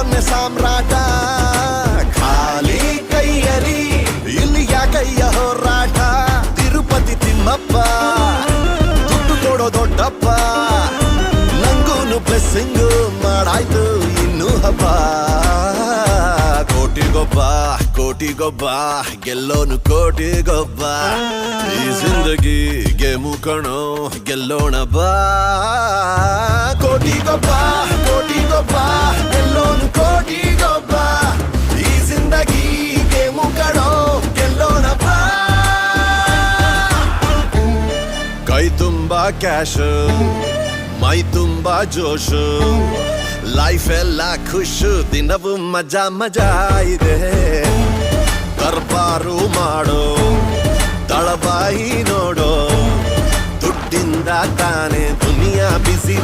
ಮಾಡೋನೆ ಸಾಮ್ರಾಟ ಖಾಲಿ ಕೈಯಲಿ ಇಲ್ಲಿ ಯಾಕಯ್ಯ ಹೋರಾಟ ತಿರುಪತಿ ತಿಮ್ಮಪ್ಪ ದುಡ್ಡು ಕೊಡೋ ದೊಡ್ಡಪ್ಪ ನಂಗೂನು ಬ್ಲೆಸ್ಸಿಂಗು ಮಾಡಾಯ್ತು ಇನ್ನು ಹಬ್ಬ ಕೋಟಿಗೊಬ್ಬ ಗೆಲ್ಲೋನು ಕೋಟಿಗೊಬ್ಬ ಈ ಜಿಂದಗಿಗೆ ಮುಖಣೋ ಗೆಲ್ಲೋಣ ಬಾ ಕೋಟಿಗೊಬ್ಬ ಗೆಲ್ಲೋನು ಕೋಟಿಗೊಬ್ಬ ಈ ಜಿಂದಗಿಗೆ ಮುಖಣೋ ಗೆಲ್ಲೋಣ ಬಾ ಕೈ ತುಂಬಾ ಕ್ಯಾಶ್ ಮೈ ತುಂಬಾ ಜೋಶು ಲೈಫ್ ಎಲ್ಲ ಖುಷು ದಿನವೂ ಮಜಾ ಇದೆ ದರ್ಬಾರು ಮಾಡೋ ತಳಬಾಯಿ ನೋಡೋ ದುಡ್ಡಿಂದ ತಾನೆ ದುನಿಯಾ ಬಿಸಿ